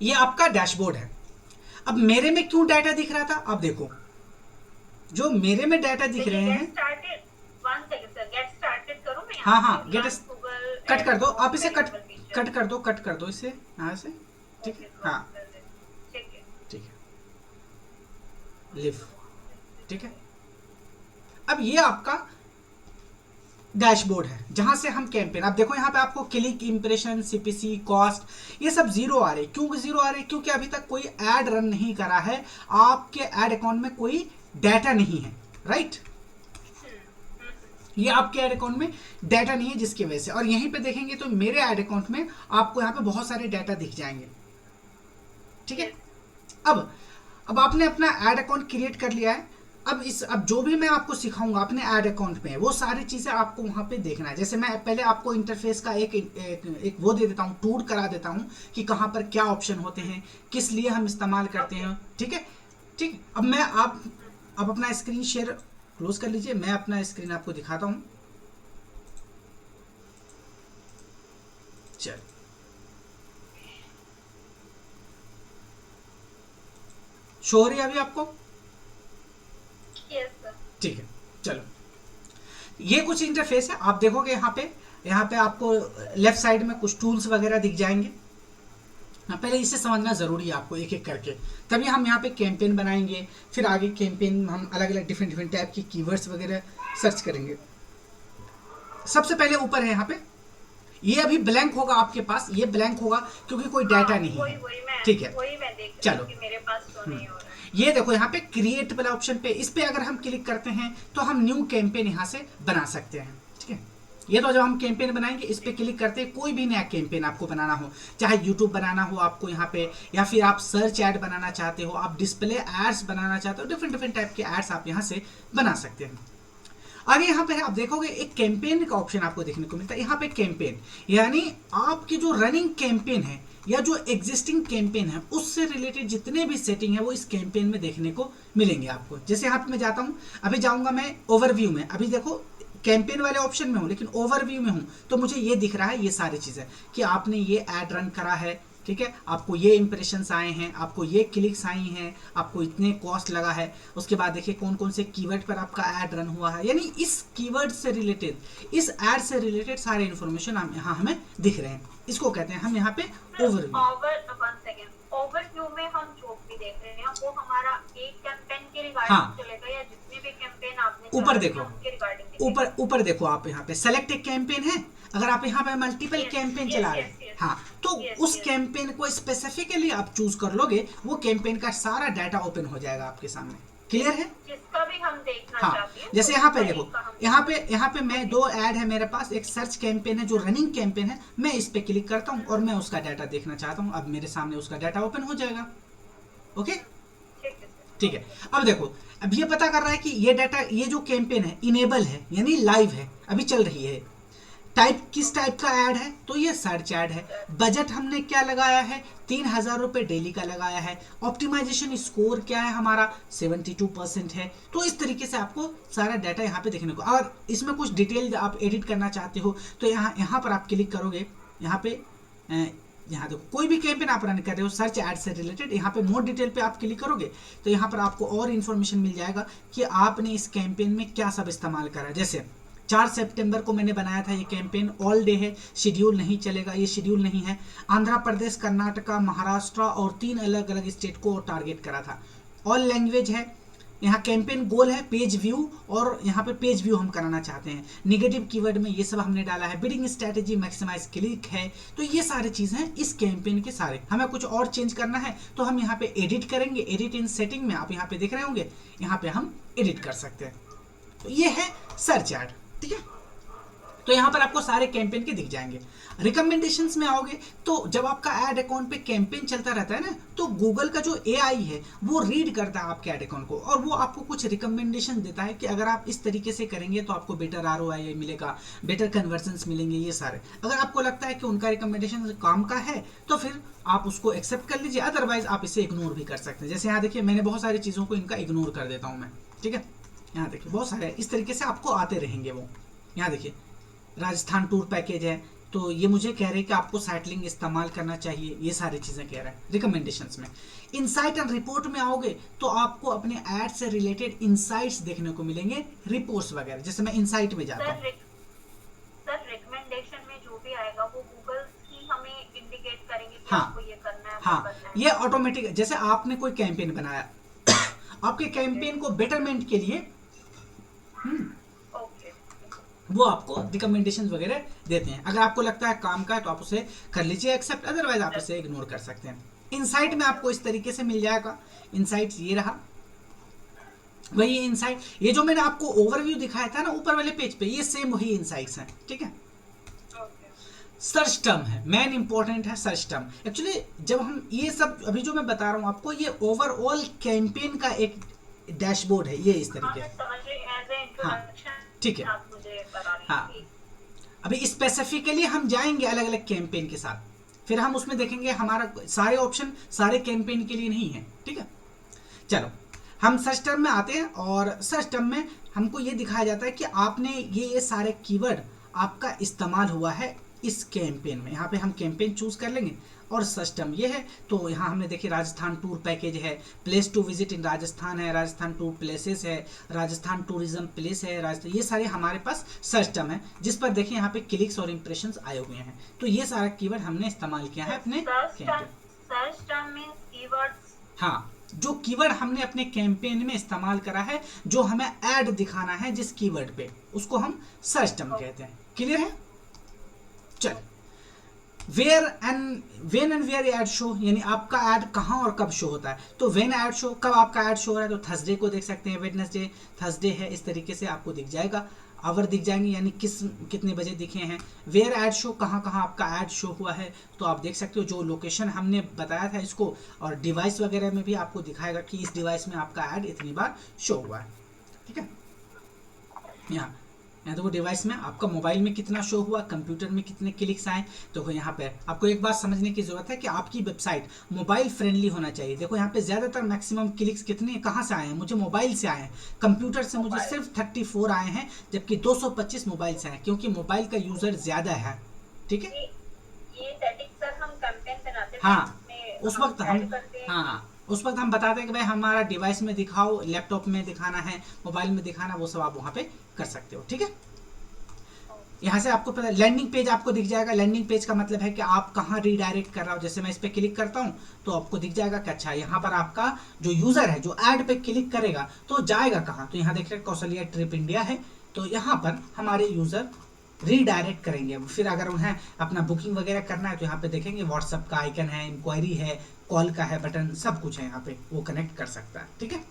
ये आपका डैशबोर्ड है। अब मेरे में क्यों डाटा दिख रहा था, आप देखो जो मेरे में डाटा दिख रहे देखिए गेट हैं। Started, one second sir, get started करूं मैं यहाँ हाँ से, हाँ, गेट, लर्न गूगल कट कर दो एड्स आप नोट इसे, कट वेरिएबल फीचर। कट कर दो, कट कर दो इसे यहाँ से। ठीक है, ओके हाँ क्लोज कर देती हूँ, ठीक है। ठीक है, लिव। ठीक है, अब ये आपका डैशबोर्ड है जहां से हम कैंपेन, अब देखो यहाँ पे आपको क्लिक, इंप्रेशन, सीपीसी, कॉस्ट, ये सब जीरो आ रहे। क्यों जीरो आ रहे? क्योंकि अभी तक कोई ऐड रन नहीं करा है, आपके ऐड अकाउंट में कोई डाटा नहीं है, राइट। ये आपके ऐड अकाउंट में डाटा नहीं है जिसकी वजह से, और यहीं पे देखेंगे तो मेरे ऐड अकाउंट में आपको यहाँ पे बहुत सारे डाटा दिख जाएंगे। ठीक है, यस अब अब आपने अपना ऐड अकाउंट क्रिएट कर लिया है। अब जो भी मैं आपको सिखाऊंगा अपने ऐड अकाउंट में, वो सारी चीजें आपको वहां पे देखना है। जैसे मैं पहले आपको इंटरफेस का एक वो दे देता हूँ, टूर करा देता हूँ कि कहाँ पर क्या ऑप्शन होते हैं, किस लिए हम इस्तेमाल करते ओके। हैं। ठीक है, ठीक। अब मैं आप अब अपना स्क्रीन शेयर क्लोज कर लीजिए, मैं अपना स्क्रीन आपको दिखाता हूँ। चल, शो हो रही है अभी आपको? Yes sir. ठीक है, चलो, ये कुछ इंटरफेस है। आप देखोगे यहाँ पे आपको लेफ्ट साइड में कुछ टूल्स वगैरह दिख जाएंगे। हाँ, पहले इसे समझना जरूरी है आपको एक एक करके, तभी हम यहाँ पे कैंपेन बनाएंगे। फिर आगे कैंपेन हम अलग अलग डिफरेंट डिफरेंट टाइप की कीवर्ड्स वगैरह सर्च करेंगे। सबसे पहले ऊपर है यहाँ पे, ये अभी ब्लैंक होगा आपके पास, ये ब्लैंक होगा क्योंकि कोई हाँ डाटा नहीं वही है। वही ठीक है, मैं देख रही हूँ चलो, कि मेरे पास शो नहीं हो रहा है। ये देखो यहाँ पे क्रिएट वाला ऑप्शन पे, इस पे अगर हम क्लिक करते हैं तो हम न्यू कैंपेन यहाँ से बना सकते हैं। ठीक है, ये तो जब हम कैंपेन बनाएंगे इस पे क्लिक करते हैं, कोई भी नया कैंपेन आपको बनाना हो, चाहे यूट्यूब बनाना हो आपको यहाँ पे, या फिर आप सर्च ऐड बनाना चाहते हो, आप डिस्प्ले एड्स बनाना चाहते हो, डिफरेंट डिफरेंट टाइप के एड्स आप यहाँ से बना सकते हैं। आगे यहाँ पे आप देखोगे एक कैंपेन का ऑप्शन आपको देखने को मिलता है। यहाँ पे कैंपेन यानी आपकी जो रनिंग कैंपेन है या जो एग्जिस्टिंग कैंपेन है उससे रिलेटेड जितने भी सेटिंग है वो इस कैंपेन में देखने को मिलेंगे आपको। जैसे यहाँ पे मैं जाता हूँ, अभी जाऊंगा मैं ओवरव्यू में, अभी देखो कैंपेन वाले ऑप्शन में हूँ लेकिन ओवरव्यू में हूँ, तो मुझे ये दिख रहा है ये सारी चीजें कि आपने ये ऐड रन करा है। ठीक है, आपको ये इंप्रेशंस आए हैं, आपको ये क्लिक्स आई हैं, आपको इतने कॉस्ट लगा है। उसके बाद देखिए कौन कौन से कीवर्ड पर आपका ऐड रन हुआ है, यानी इस कीवर्ड से रिलेटेड, इस ऐड से रिलेटेड सारे इन्फॉर्मेशन हम यहाँ हमें दिख रहे हैं। इसको कहते हैं हम यहाँ पे overview. Over one second, overview में हम जो भी देख रहे हैं वो हमारा एक कैंपेन के हाँ, रिगार्डिंग चलेगा या जितने भी कैंपेन आपने ऊपर चालू किए देखो, उनके रिगार्डिंग दिखेगा? ऊपर ऊपर देखो, आप यहाँ पे सेलेक्ट एक कैंपेन है, अगर आप यहाँ पे मल्टीपल यस कैंपेन चला यस रहे यस हैं, यस हाँ, तो यस उस यस। कैंपेन को स्पेसिफिकली आप चूज कर लोगे, वो कैंपेन का सारा डाटा ओपन हो जाएगा आपके सामने। क्लियर है? जिसका भी हम देखना हाँ, चाहते हैं जैसे तो यहाँ पे उसका देखो, एक का हम यहाँ पे मैं ओके। दो ऐड है मेरे पास, एक सर्च कैंपेन है जो रनिंग कैंपेन है, मैं इस पे क्लिक करता हूँ और मैं उसका डाटा देखना चाहता हूँ, अब मेरे सामने उसका डाटा ओपन हो जाएगा। ओके, ठीक है सर, ठीक है। ओके। अब देखो, अब ये पता कर रहा है कि ये डाटा, ये जो कैंपेन है इनेबल है यानी लाइव है, अभी चल रही है। टाइप किस टाइप का ऐड है, तो ये सर्च ऐड है। बजट हमने क्या लगाया है, 3,000 रुपये डेली का लगाया है। ऑप्टिमाइजेशन स्कोर क्या है हमारा, 72% है। तो इस तरीके से आपको सारा डाटा यहाँ पे देखने को, और इसमें कुछ डिटेल आप एडिट करना चाहते हो तो यहाँ यहाँ पर आप क्लिक करोगे, यहाँ पे यहाँ देखो कोई भी कैंपेन आप रन कर रहे हो सर्च ऐड से रिलेटेड, यहाँ पे मोर डिटेल पे आप क्लिक करोगे तो यहाँ पर आपको और इन्फॉर्मेशन मिल जाएगा कि आपने इस कैंपेन में क्या सब इस्तेमाल करा। जैसे 4 सितंबर को मैंने बनाया था ये कैंपेन, ऑल डे है, शेड्यूल नहीं चलेगा, ये शेड्यूल नहीं है। आंध्र प्रदेश, कर्नाटका, महाराष्ट्र और 3 अलग अलग स्टेट को टारगेट करा था। ऑल लैंग्वेज है। यहाँ कैंपेन गोल है पेज व्यू, और यहाँ पे पेज व्यू हम कराना चाहते हैं। निगेटिव कीवर्ड में ये सब हमने डाला है। बिडिंग स्ट्रेटेजी मैक्सिमाइज क्लिक है। तो ये सारी चीज़ें हैं इस कैंपेन के सारे। हमें कुछ और चेंज करना है तो हम यहाँ पे एडिट करेंगे, एडिट इन सेटिंग में आप यहाँ पे देख रहे होंगे, यहाँ पे हम एडिट कर सकते हैं। तो ये है सर्च ऐड। ठीक है, तो यहाँ पर आपको सारे कैंपेन के दिख जाएंगे। रिकमेंडेशंस में आओगे तो जब आपका ऐड अकाउंट पे कैंपेन चलता रहता है ना, तो गूगल का जो एआई है वो रीड करता है आपके ऐड अकाउंट को और वो आपको कुछ रिकमेंडेशन देता है कि अगर आप इस तरीके से करेंगे तो आपको बेटर आरओआई मिलेगा, बेटर कन्वर्जन्स मिलेंगे। ये सारे अगर आपको लगता है कि उनका रिकमेंडेशन काम का है तो फिर आप उसको एक्सेप्ट कर लीजिए, अदरवाइज आप इसे इग्नोर भी कर सकते हैं। जैसे यहाँ देखिए मैंने बहुत सारी चीज़ों को इनका इग्नोर कर देता हूँ मैं। ठीक है, यहाँ देखिए बहुत सारे इस तरीके से आपको आते रहेंगे वो। यहाँ देखिए राजस्थान टूर पैकेज है, तो ये मुझे कह रहे हैं कि आपको साइट लिंक इस्तेमाल करना चाहिए, ये सारी चीज़ें कह रहा है रिकमेंडेशंस में। इनसाइट एंड रिपोर्ट में आओगे तो आपको अपने ऐड से रिलेटेड इनसाइट्स देखने को मिलेंगे, रिपोर्ट्स वगैरह। जैसे मैं इनसाइट में जाता हूँ, सर रिकमेंडेशन में जो भी आएगा वो गूगल ही हमें इंडिकेट करेंगे कि हाँ आपको ये करना है, वो हाँ, करना है। ये ऑटोमेटिक, जैसे आपने कोई कैंपेन बनाया आपके कैंपेन को बेटरमेंट के लिए ओके, वो आपको रिकमेंडेशन वगैरह देते हैं। अगर आपको लगता है काम का है तो आप उसे कर लीजिए एक्सेप्ट, अदरवाइज आप उसे इग्नोर कर सकते हैं। इनसाइट में आपको इस तरीके से मिल जाएगा। इनसाइट ये रहा, वही इनसाइट, ये जो मैंने आपको ओवरव्यू दिखाया था ना ऊपर वाले पेज पे, ये सेम वही इनसाइट्स हैं, ठीक है। सर्च टर्म है, मेन इंपॉर्टेंट है सर्च टर्म। एक्चुअली जब हम ये सब अभी जो मैं बता रहा हूँ आपको, ये ओवरऑल कैंपेन का एक डैशबोर्ड है, ये इस तरीके से। हाँ ठीक है, हाँ अभी स्पेसिफिकली हम जाएंगे अलग अलग कैंपेन के साथ, फिर हम उसमें देखेंगे हमारा सारे ऑप्शन सारे कैंपेन के लिए नहीं है, ठीक है। चलो हम सर्च टर्म में आते हैं, और सर्च टर्म में हमको ये दिखाया जाता है कि आपने ये सारे कीवर्ड आपका इस्तेमाल हुआ है इस कैंपेन में। यहाँ पे हम कैंपेन चूज कर लेंगे, और सर्च टर्म ये है। तो यहाँ हमने देखिए राजस्थान टूर पैकेज है, place to visit in Rajasthan है, राजस्थान टूर प्लेसेस है, राजस्थान टूरिज्म प्लेस है, राजस्थान, ये सारे हमारे पास सर्च टर्म है, जिस पर देखिए यहाँ पे क्लिक्स और इंप्रेशंस आए हुए हैं। तो ये सारा कीवर्ड हमने इस्तेमाल किया है अपने कैंपेन। हाँ, जो कीवर्ड हमने अपने कैंपेन में इस्तेमाल करा है, जो हमें ऐड दिखाना है जिस कीवर्ड पे, उसको हम सर्च टर्म कहते हैं। क्लियर है? चल, where and when and where ad show, यानी आपका ऐड कहाँ और कब शो होता है। तो वेन ऐड शो, कब आपका ऐड शो हो रहा है, तो थर्सडे को देख सकते हैं, वेडनेसडे, थर्सडे है, इस तरीके से आपको दिख जाएगा, आवर दिख जाएंगे, यानी कितने बजे दिखे हैं। वेयर ऐड शो, कहाँ कहाँ आपका ऐड शो हुआ है, तो आप देख सकते हो जो लोकेशन हमने बताया था इसको, और डिवाइस वगैरह में भी आपको दिखाएगा कि इस डिवाइस में आपका ऐड इतनी बार शो हुआ है, ठीक है। यहाँ देखो डिवाइस में आपका मोबाइल में कितना शो हुआ, कंप्यूटर में कितने क्लिक्स आए। तो यहाँ पे आपको एक बात समझने की जरूरत है कि आपकी वेबसाइट मोबाइल फ्रेंडली होना चाहिए। देखो यहाँ पे ज्यादातर मैक्सिमम क्लिक्स कितने कहाँ से आए हैं, मुझे मोबाइल से आए हैं, कंप्यूटर से मुझे सिर्फ 34 आए हैं, जबकि 225 मोबाइल से आए, क्योंकि मोबाइल का यूजर ज्यादा है, ठीक है। ये सेटिंग सर हम कैंपेन बनाते हैं, हाँ उस वक्त हम, हाँ उस वक्त हम बताते हैं कि भाई हमारा डिवाइस में दिखाओ, लैपटॉप में दिखाना है, मोबाइल में दिखाना, वो सब आप वहाँ पे कर सकते हो, ठीक है। यहाँ से आपको पता, लैंडिंग पेज आपको दिख जाएगा। लैंडिंग पेज का मतलब है कि आप कहाँ रीडायरेक्ट कर रहा हो। जैसे मैं इस पे क्लिक करता हूँ तो आपको दिख जाएगा कि अच्छा यहाँ पर आपका जो यूजर है जो ऐड पे क्लिक करेगा तो जाएगा कहाँ। तो यहाँ देख रहे हैं कौशल्या ट्रिप इंडिया है, तो यहाँ पर हमारे यूजर रीडायरेक्ट करेंगे। फिर अगर उन्हें अपना बुकिंग वगैरह करना है तो यहाँ पे देखेंगे व्हाट्सएप का आइकन है, इंक्वायरी है, कॉल का है बटन, सब कुछ है यहाँ पे, वो कनेक्ट कर सकता है, ठीक है।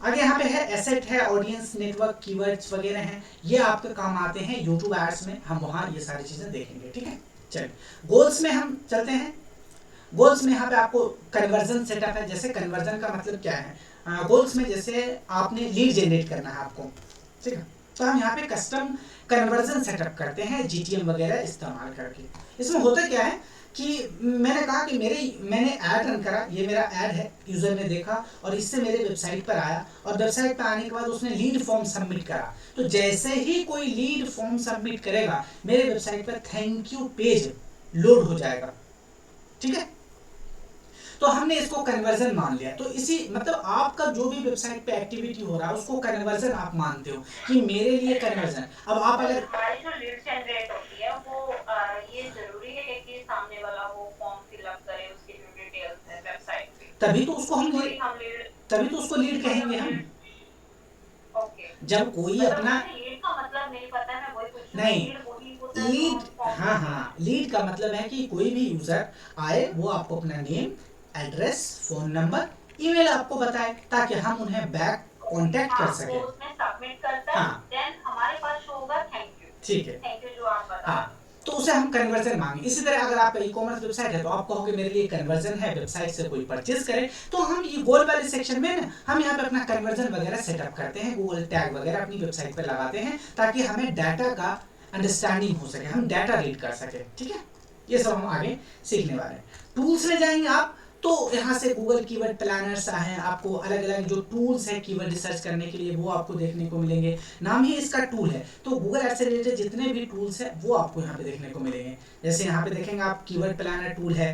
आगे यहाँ पे है एसेट है, ऑडियंस नेटवर्क, कीवर्ड्स वगैरह हैं, ये आपके काम आते हैं यूट्यूब एड्स में, हम वहाँ ये सारी चीजें देखेंगे, ठीक है। चलिए गोल्स में हम चलते हैं। गोल्स में यहाँ पे आपको कन्वर्जन सेटअप है। जैसे कन्वर्जन का मतलब क्या है, गोल्स में जैसे आपने लीड जनरेट करना है आपको, ठीक है, तो हम यहाँ पे कस्टम कन्वर्जन सेटअप करते हैं जीटीएम वगैरह इस्तेमाल करके। इसमें होता क्या है कि मैंने कहा कि मैंने ऐड रन करा, ये मेरा ऐड है, यूजर ने देखा और इससे मेरे वेबसाइट पर आया, और वेबसाइट पर आने के बाद उसने लीड फॉर्म सबमिट करा। तो जैसे ही कोई लीड फॉर्म सबमिट करेगा मेरे वेबसाइट पर थैंक यू पेज लोड हो जाएगा, ठीक है। तो हमने इसको कन्वर्जन मान लिया। तो इसी मतलब आपका जो भी वेबसाइट पे एक्टिविटी हो रहा है उसको कन्वर्जन आप मानते हो कि मेरे लिए कन्वर्जन। अब आप अगर हमारी जो लीड जनरेट होती है वो ये जरूरी है कि सामने वाला वो फॉर्म फिल अप करे, उसकी जो डिटेल्स है वेबसाइट पे, तभी तो उसको हम तभी तो उसको लीड कहेंगे हम। ओके, जब कोई अपना लीड का मतलब नहीं पता है, वही पूछ नहीं, लीड, हाँ हाँ, लीड का मतलब है कि कोई भी यूजर आए वो आपको अपना name, address, phone number, email आपको बताए ताकि हम उन्हें बैक कांटेक्ट कर सके। उसमें सबमिट करता है, हाँ, देन हमारे पास शो होगा थैंक यू, ठीक है, थैंक यू जो आप बता। हाँ, तो उसे हम कन्वर्जन मांगे। इसी तरह अगर आपका ई कॉमर्स वेबसाइट है तो आप कहोगे मेरे लिए कन्वर्जन है, वेबसाइट से कोई परचेज करे, तो हम ये गोल वाले सेक्शन में ना हम यहाँ पे अपना कन्वर्जन वगैरह सेटअप करते हैं, गूगल टैग वगैरह अपनी वेबसाइट पर लगाते हैं ताकि हमें डाटा का अंडरस्टैंडिंग हो सके, हम डाटा रीड कर सके, ठीक है। ये सब हम आगे सीखने वाले हैं। टूल्स में जाएंगे आप तो यहाँ से गूगल कीवर्ड प्लानर्स हैं, आपको अलग अलग जो टूल्स हैं कीवर्ड रिसर्च करने के लिए वो आपको देखने को मिलेंगे, नाम ही इसका टूल है। तो गूगल एड्स से रिलेटेड जितने भी टूल्स हैं वो आपको यहाँ पे देखने को मिलेंगे। जैसे यहाँ पे देखेंगे आप कीवर्ड प्लानर टूल है,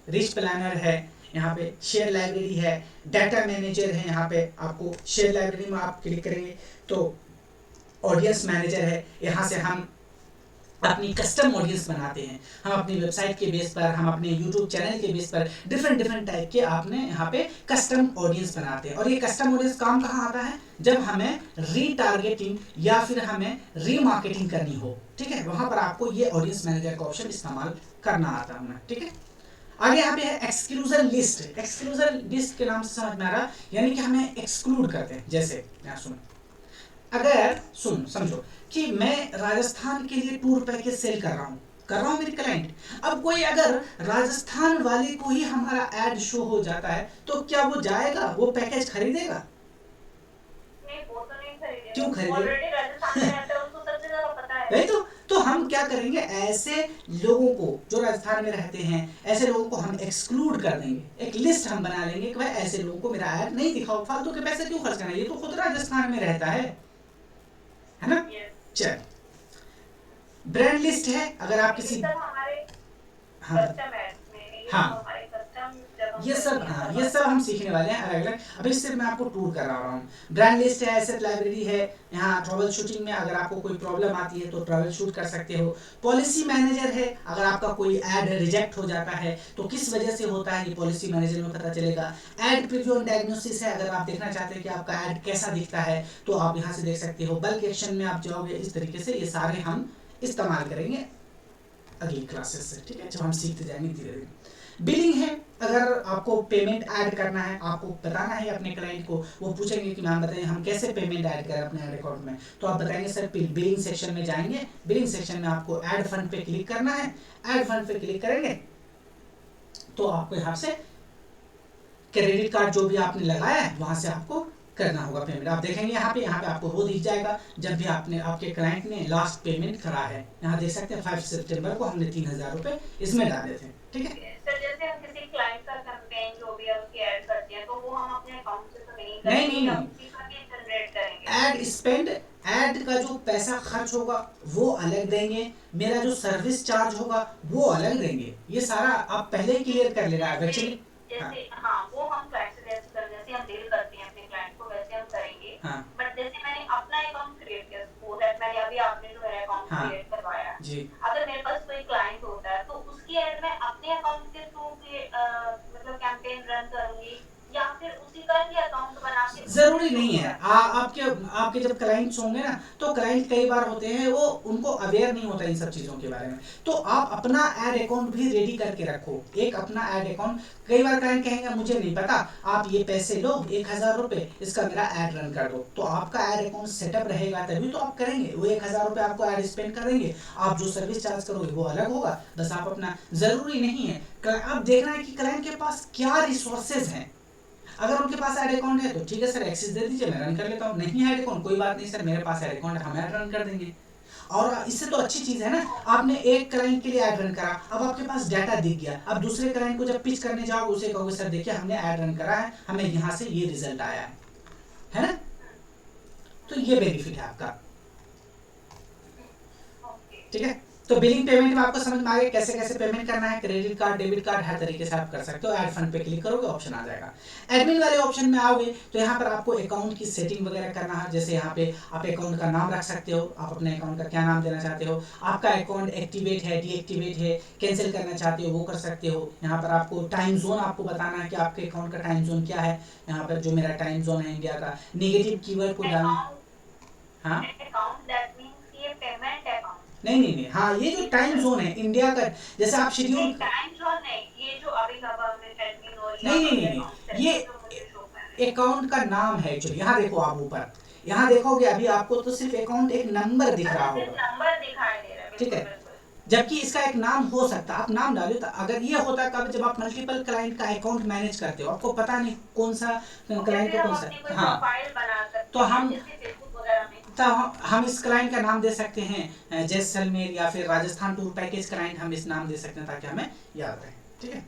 रिच प्लानर है, यहाँ पे शेयर लाइब्रेरी है, डाटा मैनेजर है, यहाँ पे आपको शेयर लाइब्रेरी में आप क्लिक करेंगे तो ऑडियंस मैनेजर है, यहाँ से हम अपनी कस्टम ऑडियंस बनाते हैं, हम अपनी वेबसाइट के बेस पर, हम अपने यूट्यूब चैनल के बेस पर डिफरेंट टाइप के आपने यहाँ पे कस्टम ऑडियंस बनाते हैं। और ये कस्टम ऑडियंस काम कहाँ आता है, जब हमें रीटारगेटिंग या फिर हमें रीमार्केटिंग करनी हो, ठीक है, वहां पर आपको ये ऑडियंस मैनेजर का ऑप्शन इस्तेमाल करना आता है, ठीक है। आगे यहाँ पे है एक्सक्लूजन लिस्ट। एक्सक्लूजन लिस्ट के नाम से समझ में आ रहा, यानी कि हमें एक्सक्लूड करते हैं। जैसे यहाँ सुनो, अगर समझो कि मैं राजस्थान के लिए टूर पैकेज सेल कर रहा हूँ मेरी क्लाइंट। अब कोई अगर राजस्थान वाले को ही हमारा ऐड शो हो जाता है तो क्या वो जाएगा, वो पैकेज खरीदेगा? नहीं, वो तो नहीं खरीदेगा। क्यों खरीदेगा? ऑलरेडी राजस्थान में रहता है, उसको सबसे ज्यादा पता है। नहीं तो हम क्या करेंगे, ऐसे लोगों को जो राजस्थान में रहते हैं, ऐसे लोगों को हम एक्सक्लूड कर देंगे। एक लिस्ट हम बना लेंगे कि भाई ऐसे लोगों को मेरा ऐड नहीं दिखाओ, फालतू के पैसे क्यों खर्च करना, ये तो खुद राजस्थान में रहता है ना। चल, ब्रांड लिस्ट है, अगर आप किसी हाँ हाँ ये सब हम सीखने वाले हैं अलग अलग। अभी सिर्फ मैं आपको टूर करा रहा हूँ। ब्रांड लिस्ट है, एसेट लाइब्रेरी है, यहाँ ट्रैवल शूटिंग में अगर आपको कोई प्रॉब्लम आती है तो ट्रैवल शूट कर सकते हो। पॉलिसी मैनेजर है, अगर आपका कोई ऐड रिजेक्ट हो जाता है तो किस वजह से होता है ये पॉलिसी मैनेजर में पता चलेगा। ऐड प्रीव्यू एंड डायग्नोसिस है, अगर आप देखना चाहते हैं कि आपका ऐड कैसा दिखता है तो आप यहाँ से देख सकते हो। बल्क एक्शन में आप जाओगे, इस तरीके से ये सारे हम इस्तेमाल करेंगे अगली क्लासेस से, ठीक है, जब हम सीखते जाएंगे धीरे धीरे। बिलिंग है, अगर आपको पेमेंट ऐड करना है, आपको बताना है अपने क्लाइंट को, वो पूछेंगे कि मैम बताइए हम कैसे पेमेंट ऐड करें अपने ऐड अकाउंट में, तो आप बताएंगे सर बिलिंग सेक्शन में जाएंगे, बिलिंग सेक्शन में आपको ऐड फंड पे क्लिक करना है। ऐड फंड पे क्लिक करेंगे तो आपको यहाँ से क्रेडिट कार्ड जो भी आपने लगाया है वहां से आपको करना होगा पेमेंट। आप देखेंगे यहाँ पे आपको वो दिख जाएगा जब भी आपके क्लाइंट ने लास्ट पेमेंट करा है। यहाँ देख सकते हैं 5 सितंबर को हमने 3000 रुपए इसमें डाले थे, ठीक है। सर जैसे हम किसी क्लाइंट का कैंपेन जो भी हम उसकी ऐड करते हैं तो वो हम अपने अकाउंट से तो नहीं करेंगे, नहीं उसी का भी जनरेट करेंगे। ऐड स्पेंड, ऐड का जो पैसा खर्च होगा वो अलग देंगे, मेरा जो सर्विस चार्ज होगा वो अलग देंगे। ये सारा आप पहले ही क्लियर कर लेना है एक्चुअली। जैसे हाँ वो हम क्लाइंट से जैसे हम डील करते हैं अपने क्लाइंट को वैसे हम करेंगे। बट जैसे मैंने अपना अकाउंट क्रिएट किया, सपोज दैट मैंने अभी आपने जो मेरा अकाउंट क्रिएट करवाया जी, अगर मेरे पास कोई क्लाइंट होता है तो उसकी ऐड मैं अपने अकाउंट के थ्रू मतलब कैंपेन रन करूंगी या फिर उसी का ही अकाउंट बना के। जरूरी नहीं है, आपके जब क्लाइंट्स होंगे ना तो क्लाइंट कई बार होते हैं वो उनको अवेयर नहीं होता इन सब चीजों के बारे में, तो आप अपना ऐड अकाउंट भी रेडी करके रखो, एक अपना ऐड अकाउंट। कई बार क्लाइंट कहेंगे मुझे नहीं पता, आप ये पैसे लो 1000 रुपए, इसका मेरा ऐड रन कर दो, तो आपका ऐड अकाउंट सेटअप रहेगा तभी तो आप करेंगे। वो 1000 रुपए आपको ऐड स्पेंड कर देंगे, आप जो सर्विस चार्ज करोगे वो अलग होगा। बस आप अपना, जरूरी नहीं है, आप देखना है कि क्लाइंट के पास क्या रिसोर्सेज हैं। अगर उनके पास ऐड अकाउंट है तो ठीक है सर एक्सेस दे दीजिए, मैं रन कर लेता हूँ। नहीं है ऐड अकाउंट, कोई बात नहीं सर मेरे पास ऐड अकाउंट है, हम ऐड रन कर देंगे। और इससे तो अच्छी चीज है ना, आपने एक क्लाइंट के लिए ऐड रन करा, अब आपके पास डाटा दिख गया, अब दूसरे क्लाइंट को जब पिच करने जाओगे उसे कहोगे सर देखिए हमने ऐड रन करा है, हमें यहाँ से ये रिजल्ट आया है ना। तो ये बेनिफिट है आपका, ठीक है। तो बिलिंग पेमेंट में आपको समझ में आ गया कैसे कैसे पेमेंट करना है, क्रेडिट कार्ड, डेबिट कार्ड, हर तरीके से आप कर सकते हो। ऐड फंड पे क्लिक करोगे ऑप्शन आ जाएगा। एडमिन वाले ऑप्शन में आओगे तो यहाँ पर आपको अकाउंट की सेटिंग वगैरह करना है। जैसे यहाँ पे आप अकाउंट का नाम रख सकते हो, आप अपने अकाउंट का क्या नाम देना चाहते हो, आपका अकाउंट एक्टिवेट है, डीएक्टिवेट है, कैंसिल करना चाहते हो वो कर सकते हो। यहाँ पर आपको टाइम जोन आपको बताना है कि आपके अकाउंट का टाइम जोन क्या है। यहाँ पर जो मेरा टाइम जोन है इंडिया का, नेगेटिव कीवर्ड को डालना। हाँ नहीं, हाँ ये जो टाइम जोन है इंडिया का, जैसे आप शेड्यूल टाइम जोन नहीं, ये जो अभी एडमिन और नहीं, ये अकाउंट का नाम है जो, यहाँ देखो आप ऊपर, यहाँ देखोगे अभी आपको तो सिर्फ अकाउंट एक नंबर दिख रहा होगा, नंबर दिखाई दे रहा है, ठीक है, जबकि इसका एक नाम हो सकता है। आप नाम डालो तो अगर ये होता है कब जब आप मल्टीपल क्लाइंट का अकाउंट मैनेज करते हो, आपको पता नहीं कौन सा क्लाइंट को कौन सा, हाँ तो हम इस क्लाइंट का नाम दे सकते हैं जैसलमेर या फिर राजस्थान टूर पैकेज क्लाइंट, हम इस नाम दे सकते हैं ताकि हमें याद रहे। ठीक है।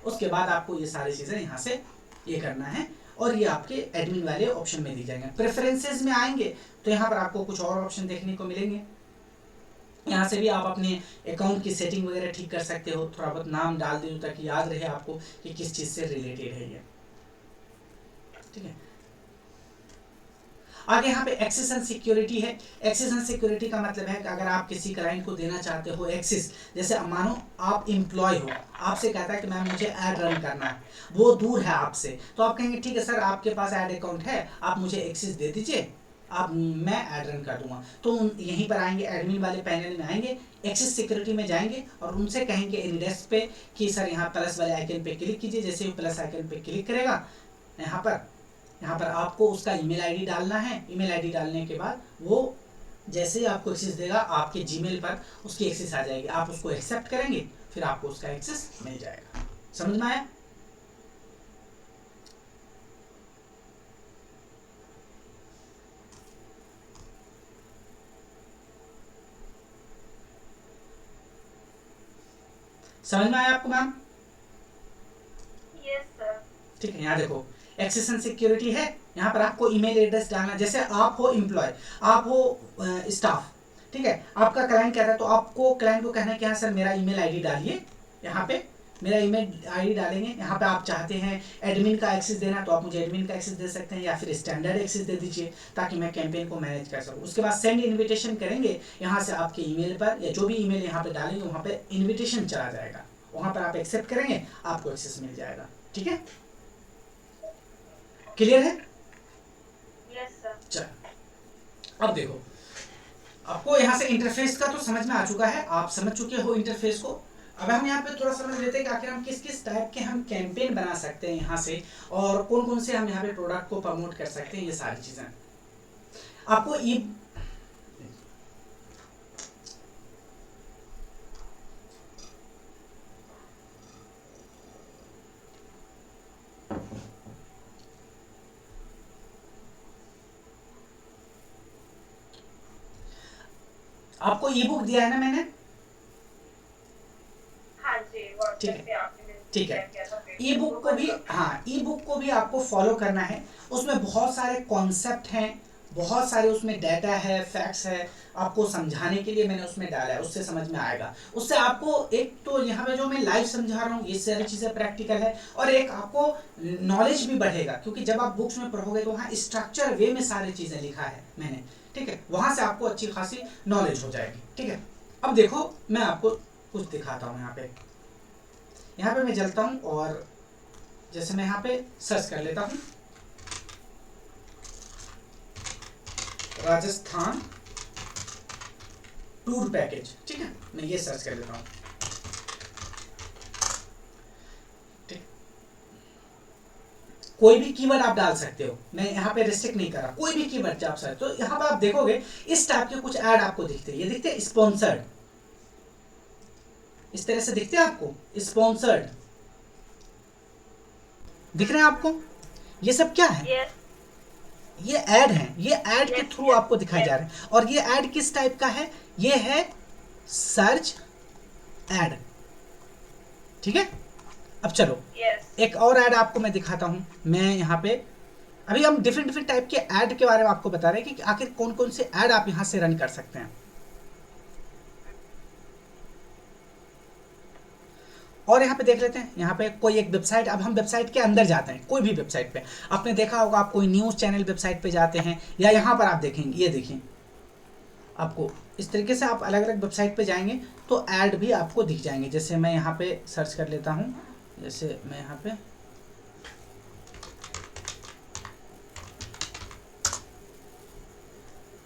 उसके बाद आपको ये सारी चीज़ें यहाँ से ये करना है और ये आपके एडमिन वाले ऑप्शन में दी जाएंगे। प्रेफरेंसेस में आएंगे तो यहाँ पर आपको कुछ और ऑप्शन देखने को मिलेंगे। यहाँ से भी आप अपने अकाउंट की सेटिंग वगैरह ठीक कर सकते हो, थोड़ा बहुत नाम डाल दो ताकि याद रहे आपको कि किस चीज़ से रिलेटेड है ये, ठीक है। आगे यहाँ पे एक्सेस एंड सिक्योरिटी है। एक्सेस एंड सिक्योरिटी का मतलब है कि अगर आप किसी क्लाइंट को देना चाहते हो एक्सेस, जैसे मानो आप एम्प्लॉय हो, आपसे कहता है कि मैम मुझे ऐड रन करना है, वो दूर है आपसे, तो आप कहेंगे ठीक है सर आपके पास ऐड अकाउंट है, आप मुझे एक्सेस दे दीजिए, आप मैं ऐड रन कर दूंगा। तो यहीं पर आएंगे, एडमिन वाले पैनल में आएंगे, एक्सेस सिक्योरिटी में जाएंगे और उनसे कहेंगे इनडेस्क पे कि सर यहाँ प्लस वाले आइकन पे क्लिक कीजिए। जैसे ही प्लस आइकन पे क्लिक करेगा यहाँ पर आपको उसका ईमेल आईडी डालना है। ईमेल आईडी डालने के बाद वो जैसे ही आपको एक्सेस देगा आपके जीमेल पर उसकी एक्सेस आ जाएगी, आप उसको एक्सेप्ट करेंगे, फिर आपको उसका एक्सेस मिल जाएगा। समझ में आया? समझ में आया आपको मैम? Yes sir. ठीक है, यहाँ देखो एक्सेस एंड सिक्योरिटी है, यहाँ पर आपको ईमेल एड्रेस डालना। जैसे आप हो एम्प्लॉय, आप हो स्टाफ, ठीक है, आपका क्लाइंट कहता है तो आपको क्लाइंट को कहना है कि हाँ सर मेरा ईमेल आईडी डालिए, यहाँ पे मेरा ईमेल आईडी डालेंगे। यहाँ पे आप चाहते हैं एडमिन का एक्सेस देना तो आप मुझे एडमिन का एक्सेस दे सकते हैं या फिर स्टैंडर्ड एक्सेस दे दीजिए ताकि मैं कैंपेन को मैनेज कर सकूँ। उसके बाद सेंड इन्विटेशन करेंगे, यहाँ से आपके ईमेल पर या जो भी ईमेल यहाँ पे डालेंगे वहाँ पे इन्विटेशन चला जाएगा, वहाँ पर आप एक्सेप्ट करेंगे, आपको एक्सेस मिल जाएगा। ठीक है, क्लियर है? Yes sir. चल अब देखो, आपको यहाँ से इंटरफेस का तो समझ में आ चुका है, आप समझ चुके हो इंटरफेस को। अब हम यहाँ पे थोड़ा समझ लेते हैं कि आखिर हम किस किस टाइप के हम कैंपेन बना सकते हैं यहाँ से, और कौन कौन से हम यहाँ पे प्रोडक्ट को प्रमोट कर सकते हैं, ये सारी चीजें आपको आपको ई बुक दिया है ना मैंने? हाँ जी, ठीक है। ई बुक को भी, हाँ ई बुक को भी आपको फॉलो करना है। उसमें बहुत सारे कॉन्सेप्ट हैं, बहुत सारे उसमें डाटा है, फैक्ट्स है, आपको समझाने के लिए मैंने उसमें डाला है, उससे समझ में आएगा। उससे आपको एक तो यहाँ पे जो मैं लाइव समझा रहा हूँ ये सारी चीज़ें प्रैक्टिकल है, और एक आपको नॉलेज भी बढ़ेगा क्योंकि जब आप बुक्स में पढ़ोगे तो वहाँ स्ट्रक्चर वे में सारी चीज़ें लिखा है मैंने, ठीक है, वहाँ से आपको अच्छी खासी नॉलेज हो जाएगी। ठीक है, अब देखो मैं आपको कुछ दिखाता हूँ। यहाँ पे मैं चलता हूँ और जैसे मैं यहाँ पे सर्च कर लेता हूँ राजस्थान टूर पैकेज, ठीक है, मैं ये सर्च कर लेता हूँ। ठीक, कोई भी कीवर्ड आप डाल सकते हो, मैं यहाँ पे रिस्ट्रिक्ट नहीं कर रहा, कोई भी कीवर्ड आप सर्च, तो यहाँ पे आप देखोगे इस टाइप के कुछ ऐड आपको दिखते हैं। ये दिखते हैं स्पॉन्सर्ड, इस तरह से दिखते हैं आपको स्पॉन्सर्ड, दिख रहे हैं आपको? ये सब क्या है? ये ऐड है, ये ऐड के थ्रू आपको दिखाए जा रहे हैं। और ये ऐड किस टाइप का है? ये है सर्च ऐड, ठीक है। अब चलो एक और ऐड आपको मैं दिखाता हूं। मैं यहाँ पे अभी हम डिफरेंट टाइप के ऐड के बारे में आपको बता रहे हैं कि आखिर कौन कौन से ऐड आप यहां से रन कर सकते हैं। और यहाँ पे देख लेते हैं, यहाँ पे कोई एक वेबसाइट, अब हम वेबसाइट के अंदर जाते हैं, कोई भी वेबसाइट पे आपने देखा होगा, आप कोई न्यूज़ चैनल वेबसाइट पे जाते हैं या यहाँ पर आप देखेंगे, ये देखिए आपको इस तरीके से आप अलग अलग वेबसाइट पे जाएंगे तो ऐड भी आपको दिख जाएंगे। जैसे मैं यहाँ पे सर्च कर लेता हूँ, जैसे मैं यहाँ पे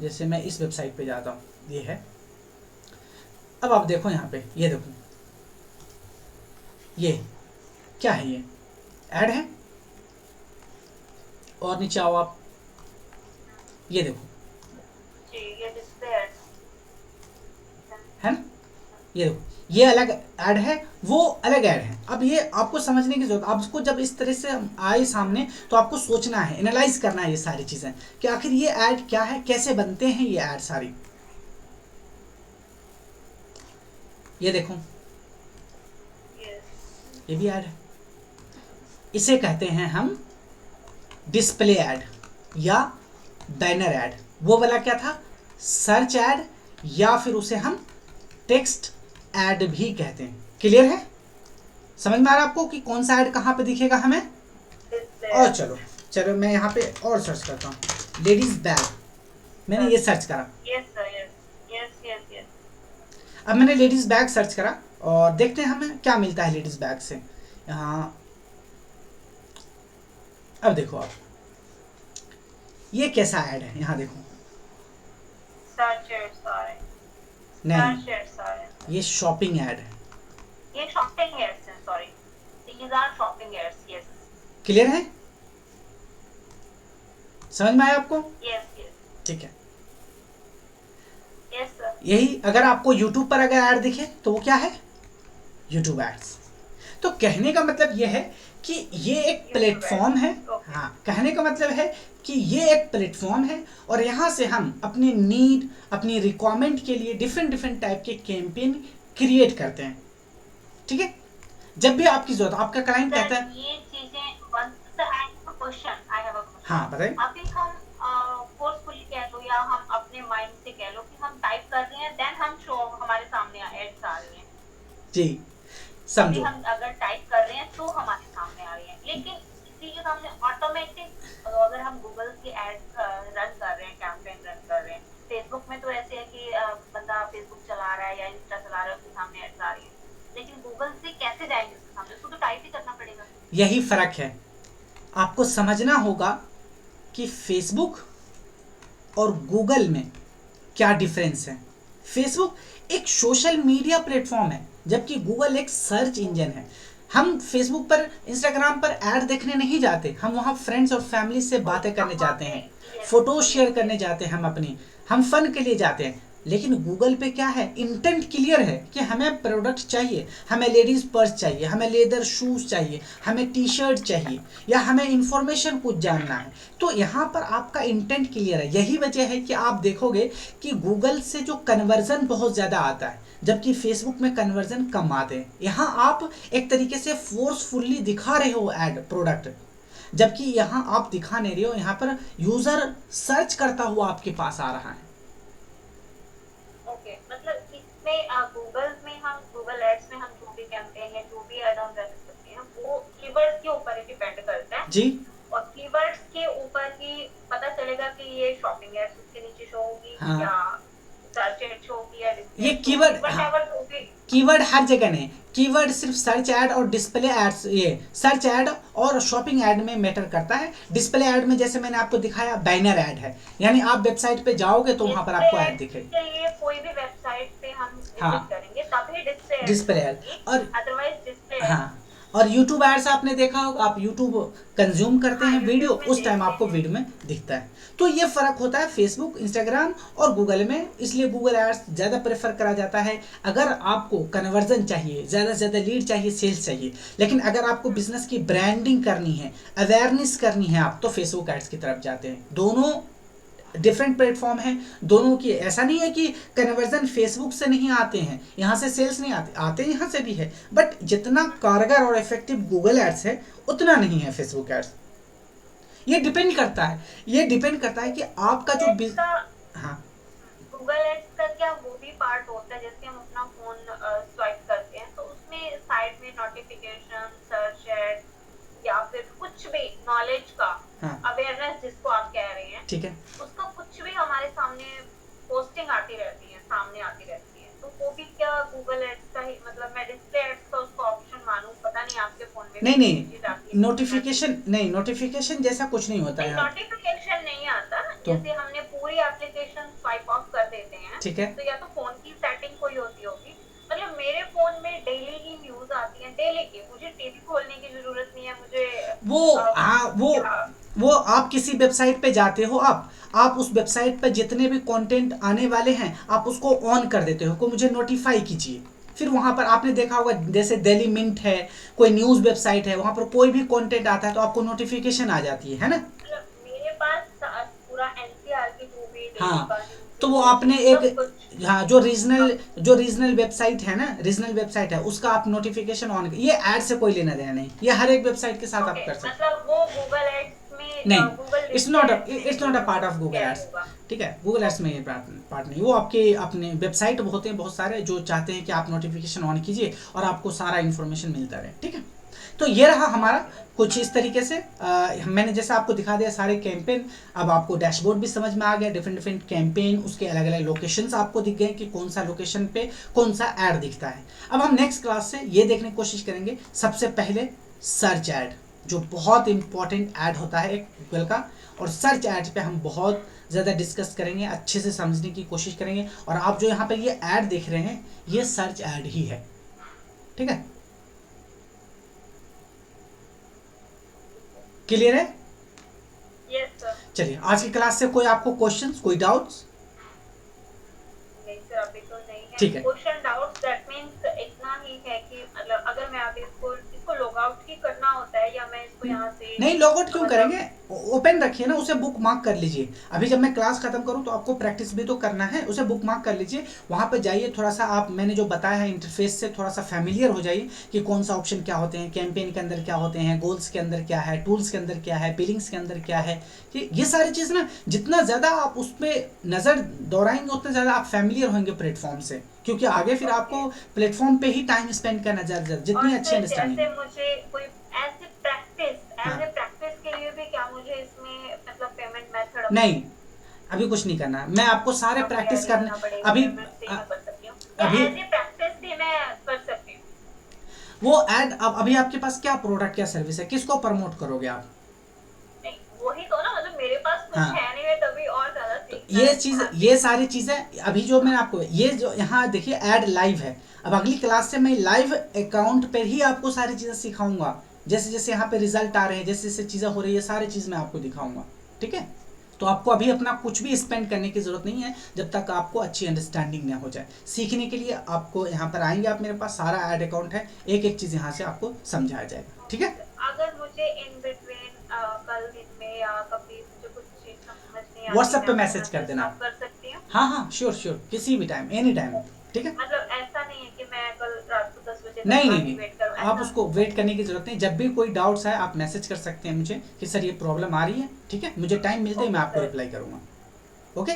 जैसे मैं इस वेबसाइट पे जाता हूँ, ये है। अब आप देखो यहाँ पे, ये देखो ये क्या है, ये ऐड है। और नीचे आओ आप, ये देखो है ना, ये देखो ये अलग ऐड है, वो अलग ऐड है। अब ये आपको समझने की जरूरत, आपको जब इस तरह से आए सामने तो आपको सोचना है, एनालाइज करना है ये सारी चीजें कि आखिर ये ऐड क्या है, कैसे बनते हैं ये ऐड सारी। ये देखो ये भी ऐड है। इसे कहते हैं हम डिस्प्ले ऐड या बैनर ऐड। वो वाला क्या था, सर्च ऐड, या फिर उसे हम टेक्स्ट ऐड भी कहते हैं। क्लियर है, समझ में आ रहा है आपको कि कौन सा ऐड कहाँ पे दिखेगा हमें? और चलो मैं यहाँ पे और सर्च करता हूँ, लेडीज बैग, मैंने ये सर्च करा। yes. अब मैंने लेडीज बैग सर्च करा और देखते हैं हमें क्या मिलता है लेडीज बैग से। यहाँ अब देखो आप, ये कैसा ऐड है, यहाँ देखो। नहीं, ये शॉपिंग ऐड है। ये शॉपिंग एड्स हैं, sorry, these are shopping ads, yes. Clear है, समझ में आया आपको? yes. ठीक है, yes sir. यही अगर आपको YouTube पर अगर ऐड दिखे तो वो क्या है, YouTube एड्स। तो कहने का मतलब ये है कि ये एक प्लेटफॉर्म है। हाँ, कहने का मतलब है कि ये एक प्लेटफॉर्म है और यहाँ से हम अपनी नीड, अपनी रिक्वायरमेंट के लिए डिफरेंट टाइप के कैंपेन क्रिएट करते हैं। ठीक है, जब भी आपकी जरूरत, आपका क्लाइंट कहता है ये चीजें, हाँ बताइए। अभी हम फोर्सफुली कह लो या हम अपने माइंड से कह लो कि हम टाइप कर रहे हैं, देन हम शो हमारे सामने एड्स आ रही हैं। जी, समझो, हम अगर टाइप कर रहे हैं तो हमारे सामने आ रही है, लेकिन इसी के सामने ऑटोमेटिक अगर हम गूगल की एड रन कर रहे हैं, कैंपेन रन कर रहे हैं, फेसबुक में तो ऐसे है कि बंदा फेसबुक चला रहा है या इंस्टा चला रहा है, उसके सामने एड्स आ रही है, लेकिन गूगल से कैसे जाएंगे उसके सामने? उसको तो टाइप ही करना पड़ेगा। यही फर्क है, आपको समझना होगा कि फेसबुक और गूगल में क्या डिफरेंस है। फेसबुक एक सोशल मीडिया प्लेटफॉर्म है, जबकि गूगल एक सर्च इंजन है। हम फेसबुक पर, इंस्टाग्राम पर ऐड देखने नहीं जाते, हम वहाँ फ्रेंड्स और फैमिली से बातें करने जाते हैं, फोटो शेयर करने जाते हैं, हम फन के लिए जाते हैं। लेकिन गूगल पे क्या है, इंटेंट क्लियर है कि हमें प्रोडक्ट चाहिए, हमें लेडीज पर्स चाहिए, हमें लेदर शूज चाहिए, हमें टी शर्ट चाहिए, या हमें इंफॉर्मेशन कुछ जानना है। तो यहाँ पर आपका इंटेंट क्लियर है। यही वजह है कि आप देखोगे कि गूगल से जो कन्वर्जन बहुत ज़्यादा आता है, जबकि फेसबुक में कन्वर्जन कम आते हैं। यहाँ आप एक तरीके से फोर्सफुल्ली दिखा रहे हो एड प्रोडक्ट, जबकि यहाँ आप दिखा नहीं रहे हो, यहाँ पर यूजर सर्च करता हुआ आपके पास आ रहा है। मतलब इसमें गूगल में हम, गूगल एड्स में हम जो भी कैंपेन है, जो भी ऐड हम रन करते हैं, वो कीवर्ड्स के ऊपर ही डिपेंड करता है जी, और कीवर्ड्स के ऊपर ही पता चलेगा कि ये शॉपिंग एड्स उसके नीचे शो होगी, हाँ, या सर्च एड शो होगी, या ये कीवर्ड, कीवर्ड हर जगह नहीं, कीवर्ड सिर्फ सर्च ऐड और डिस्प्ले एड्स, ये सर्च ऐड और शॉपिंग ऐड में मैटर करता है। डिस्प्ले ऐड में जैसे मैंने आपको दिखाया बैनर ऐड है, यानी आप वेबसाइट पे जाओगे तो वहां पर आपको ऐड दिखेगी। ये कोई भी वेबसाइट पे हम विजिट करेंगे तभी डिस्प्ले ऐड, और अदरवाइज डिस्प्ले, हाँ, और YouTube एड्स आपने देखा होगा, आप YouTube कंज्यूम करते हैं वीडियो, उस टाइम आपको वीडियो में दिखता है। तो ये फर्क होता है फेसबुक, इंस्टाग्राम और गूगल में, इसलिए गूगल एड्स ज़्यादा प्रेफर करा जाता है अगर आपको कन्वर्जन चाहिए, ज़्यादा से ज़्यादा लीड चाहिए, सेल्स चाहिए। लेकिन अगर आपको बिजनेस की ब्रांडिंग करनी है, अवेयरनेस करनी है आप, तो फेसबुक एड्स की तरफ जाते हैं। दोनों डिफरेंट प्लेटफॉर्म है दोनों की। ऐसा नहीं है कि कन्वर्जन फेसबुक से नहीं आते हैं, यहाँ से सेल्स नहीं आते यहाँ से भी है, बट जितना कारगर और इफेक्टिव गूगल एड्स है उतना नहीं है फेसबुक एड्स। ये डिपेंड करता है कि आपका जो हाँ, गूगल एड्स का क्या वो भी पार्ट होता है, जैसे हम अपना फोन स्वाइप करते हैं तो उसमें साइड में नोटिफिकेशन, सर्च एड या फिर कुछ भी नॉलेज का, अवेयरनेस जिसको आप कह रहे हैं, ठीक है, उसका कुछ भी हमारे सामने पोस्टिंग आती रहती है, सामने आती रहती है। तो वो भी क्या गूगल एड्स का ही, मतलब मैं डिस्प्ले एड्स का उसको ऑप्शन मानूं, पता नहीं आपके फोन में नहीं, नोटिफिकेशन जैसा कुछ नहीं होता है, नोटिफिकेशन नहीं आता। तो जैसे हमने पूरी एप्लीकेशन स्वाइप ऑफ कर देते हैं, ठीक है, तो या तो फोन की सेटिंग कोई होती होगी, मतलब मेरे फोन में डेली की न्यूज आती है, डेली की, मुझे टीवी खोलने की जरूरत नहीं है, मुझे वो आप किसी वेबसाइट पे जाते हो, आप उस वेबसाइट पे जितने भी कंटेंट आने वाले हैं आप उसको ऑन कर देते हो कि मुझे नोटिफाई कीजिए। फिर वहां पर आपने देखा होगा जैसे डेली मिंट है, कोई न्यूज़ वेबसाइट है, वहां पर कोई भी कंटेंट आता है तो आपको नोटिफिकेशन आ जाती है ना। मेरे पास पूरा एनसीआर की जो भी, हाँ, तो वो आपने एक हाँ, जो रीजनल वेबसाइट है ना, रीजनल वेबसाइट है उसका आप नोटिफिकेशन ऑन, ये ऐड से कोई लेना देना नहीं, ये हर एक वेबसाइट के साथ आप कर सकते हैं। मतलब वो गूगल एड्स में नहीं, it's not a part of Google ads, ठीक है, गूगल एड्स में ये पार्ट नहीं, वो आपके अपने वेबसाइट होते हैं बहुत सारे जो चाहते हैं कि आप नोटिफिकेशन ऑन कीजिए और आपको सारा इन्फॉर्मेशन मिलता रहे, ठीक है। तो ये रहा हमारा कुछ इस तरीके से मैंने जैसे आपको दिखा दिया सारे कैंपेन। अब आपको डैशबोर्ड भी समझ में आ गया, डिफरेंट कैंपेन, उसके अलग अलग लोकेशंस आपको दिख गए कि कौन सा लोकेशन पे कौन सा ऐड दिखता है। अब हम नेक्स्ट क्लास से ये देखने की कोशिश करेंगे, सबसे पहले सर्च ऐड, जो बहुत इंपॉर्टेंट ऐड होता है एक गूगल का, और सर्च ऐड पे हम बहुत ज़्यादा डिस्कस करेंगे, अच्छे से समझने की कोशिश करेंगे। और आप जो यहाँ पे ये ऐड देख रहे हैं ये सर्च ऐड ही है, ठीक है, क्लियर है? Yes sir. चलिए, आज की क्लास से कोई आपको क्वेश्चंस, कोई डाउट्स? नहीं सर, अभी तो नहीं है। ठीक है, क्वेश्चन डाउट्स दैट मींस इतना ही है कि मतलब अगर मैं अभी इसको लॉग आउट ही करना होता है या मैं इसको यहाँ से नहीं, लॉग आउट क्यों करेंगे, ओपन रखिए ना, उसे बुक मार्क कर लीजिए। अभी जब मैं क्लास खत्म करूं तो आपको प्रैक्टिस भी तो करना है, उसे बुक मार्क कर लीजिए, वहां पे जाइए, थोड़ा सा आप मैंने जो बताया है इंटरफेस से थोड़ा सा फैमिलियर हो जाइए कि कौन सा ऑप्शन क्या होते हैं, कैंपेन के अंदर क्या होते हैं, गोल्स के अंदर क्या है, टूल्स के अंदर क्या है, बिलिंग्स के अंदर क्या है, कि ये सारी चीज़ ना जितना ज़्यादा आप उस पर नज़र दौड़ाएंगे उतना ज़्यादा आप फैमिलियर होंगे प्लेटफॉर्म से, क्योंकि आगे फिर आपको प्लेटफॉर्म पे ही टाइम स्पेंड करना ज़्यादा, जितनी अच्छी अंडरस्टैंडिंग। मुझे कोई ऐसे प्रैक्टिस के लिए भी क्या मुझे इसमें मतलब पेमेंट मेथड नहीं, अभी कुछ नहीं करना, मैं आपको सारे प्रैक्टिस करने अभी प्रैक्टिस भी मैं कर सकती हूँ। वो ऐड, अब अभी आपके पास क्या प्रोडक्ट या सर्विस है, किसको प्रमोट करोगे आप? नहीं, वही तो ना, मतलब मेरे पास कुछ है नहीं, मैं तभी और ज्यादा सीखना ये चीज, ये सारी चीजें अभी जो मैंने आपको, ये जो यहाँ देखिए ऐड लाइव है, अब अगली क्लास से मैं लाइव अकाउंट पर ही आपको सारी चीजें सिखाऊंगा, जैसे जैसे यहाँ पे रिजल्ट आ रहे हैं, जैसे जैसे चीजें हो रही है, सारी चीज मैं आपको दिखाऊंगा, ठीक है। तो आपको अभी अपना कुछ भी स्पेंड करने की जरूरत नहीं है जब तक आपको अच्छी अंडरस्टैंडिंग ना हो जाए। सीखने के लिए आपको यहाँ पर आएंगे आप, मेरे पास सारा ऐड अकाउंट है, एक एक चीज यहाँ से आपको समझाया जाएगा, ठीक है। अगर मुझे इन बिटवीन कल दिन में या कभी मुझे कुछ चीज समझ नहीं आती, व्हाट्सएप पे मैसेज कर देना, कर सकती हूँ। हाँ, श्योर, किसी भी टाइम, एनी टाइम, ठीक है। मतलब ऐसा नहीं है कि मैं कल रात को 10 बजे नहीं, आप उसको वेट करने की जरूरत नहीं, जब भी कोई डाउट्स है आप मैसेज कर सकते हैं मुझे कि सर ये प्रॉब्लम आ रही है, ठीक है, मुझे टाइम मिलते ही मैं आपको रिप्लाई करूंगा, ओके।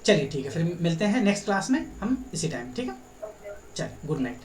चलिए ठीक है, फिर मिलते हैं नेक्स्ट क्लास में हम इसी टाइम, ठीक है, चलिए, गुड नाइट।